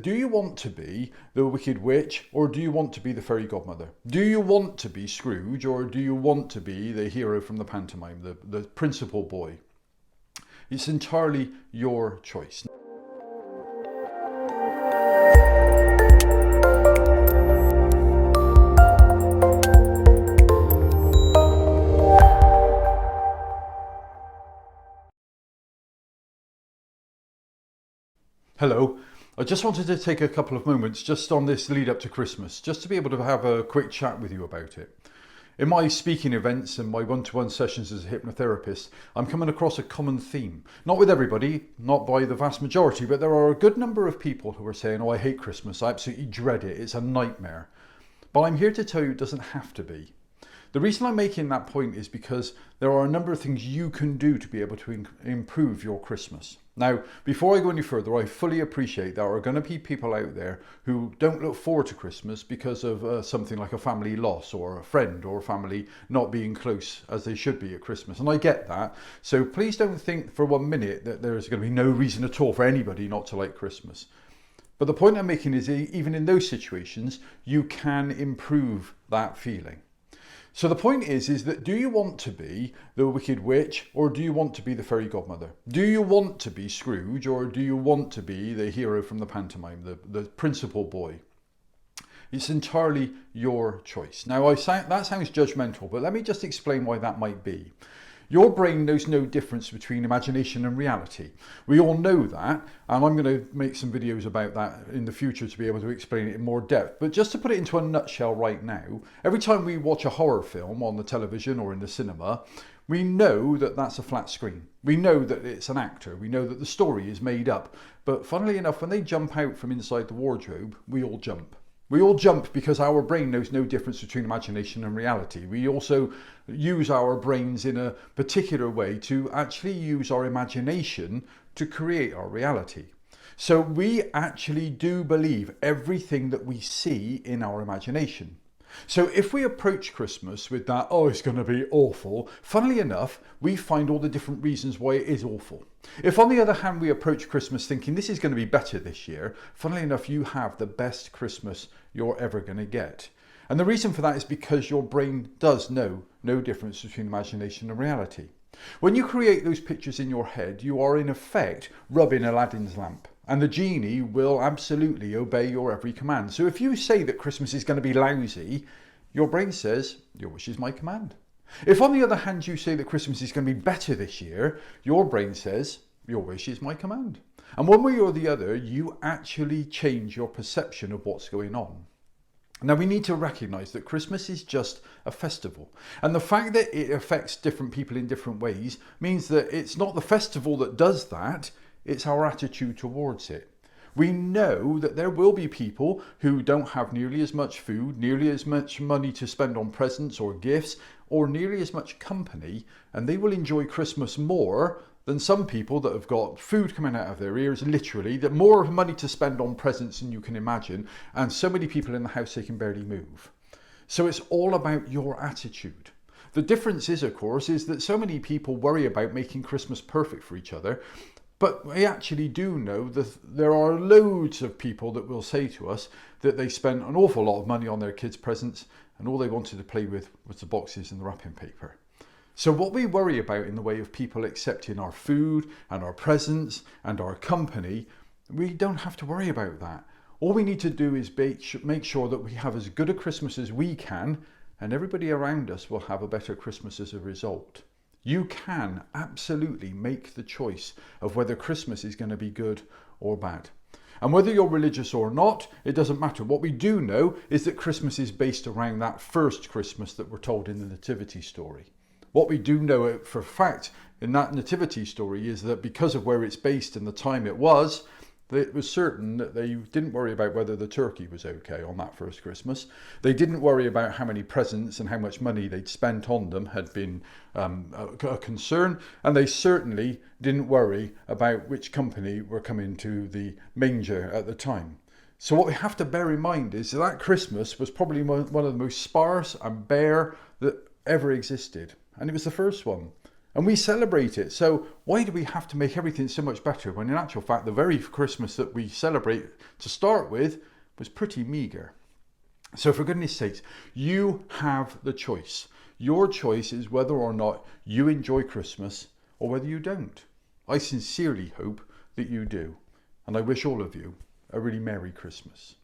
Do you want to be the Wicked Witch, or do you want to be the Fairy Godmother? Do you want to be Scrooge, or do you want to be the hero from the pantomime, the principal boy? It's entirely your choice. Hello. I just wanted to take a couple of moments just on this lead up to Christmas, just to be able to have a quick chat with you about it. In my speaking events and my one-to-one sessions as a hypnotherapist, I'm coming across a common theme. Not with everybody, not by the vast majority, but there are a good number of people who are saying, oh, I hate Christmas, I absolutely dread it, it's a nightmare. But I'm here to tell you it doesn't have to be. The reason I'm making that point is because there are a number of things you can do to be able to improve your Christmas. Now, before I go any further, I fully appreciate there are going to be people out there who don't look forward to Christmas because of something like a family loss or a friend or a family not being close as they should be at Christmas. And I get that. So please don't think for 1 minute that there is going to be no reason at all for anybody not to like Christmas. But the point I'm making is even in those situations, you can improve that feeling. So the point is that do you want to be the Wicked Witch, or do you want to be the Fairy Godmother? Do you want to be Scrooge, or do you want to be the hero from the pantomime, the principal boy? It's entirely your choice. Now, that sounds judgmental, but let me just explain why that might be. Your brain knows no difference between imagination and reality. We all know that, and I'm going to make some videos about that in the future to be able to explain it in more depth. But just to put it into a nutshell right now, every time we watch a horror film on the television or in the cinema, we know that that's a flat screen. We know that it's an actor. We know that the story is made up. But funnily enough, when they jump out from inside the wardrobe, we all jump. We all jump because our brain knows no difference between imagination and reality. We also use our brains in a particular way to actually use our imagination to create our reality. So we actually do believe everything that we see in our imagination. So if we approach Christmas with that, oh, it's going to be awful, funnily enough, we find all the different reasons why it is awful. If on the other hand, we approach Christmas thinking this is going to be better this year, funnily enough, you have the best Christmas you're ever going to get. And the reason for that is because your brain does know no difference between imagination and reality. When you create those pictures in your head, you are in effect rubbing Aladdin's lamp. And the genie will absolutely obey your every command. So if you say that Christmas is going to be lousy, your brain says, your wish is my command. If on the other hand you say that Christmas is going to be better this year, your brain says, your wish is my command. And one way or the other, you actually change your perception of what's going on. Now we need to recognise that Christmas is just a festival. And the fact that it affects different people in different ways means that it's not the festival that does that, it's our attitude towards it. We know that there will be people who don't have nearly as much food, nearly as much money to spend on presents or gifts, or nearly as much company, and they will enjoy Christmas more than some people that have got food coming out of their ears, literally, that more money to spend on presents than you can imagine, and so many people in the house they can barely move. So it's all about your attitude. The difference is, of course, is that so many people worry about making Christmas perfect for each other. But we actually do know that there are loads of people that will say to us that they spent an awful lot of money on their kids' presents and all they wanted to play with was the boxes and the wrapping paper. So what we worry about in the way of people accepting our food and our presents and our company, we don't have to worry about that. All we need to do is make sure that we have as good a Christmas as we can, and everybody around us will have a better Christmas as a result. You can absolutely make the choice of whether Christmas is going to be good or bad. And whether you're religious or not, it doesn't matter. What we do know is that Christmas is based around that first Christmas that we're told in the Nativity story. What we do know for a fact in that Nativity story is that because of where it's based and the time it was certain that they didn't worry about whether the turkey was okay on that first Christmas. They didn't worry about how many presents and how much money they'd spent on them had been a concern. And they certainly didn't worry about which company were coming to the manger at the time. So what we have to bear in mind is that Christmas was probably one of the most sparse and bare that ever existed. And it was the first one. And we celebrate it. So why do we have to make everything so much better when in actual fact the very Christmas that we celebrate to start with was pretty meagre? So for goodness sakes, you have the choice. Your choice is whether or not you enjoy Christmas or whether you don't. I sincerely hope that you do. And I wish all of you a really Merry Christmas.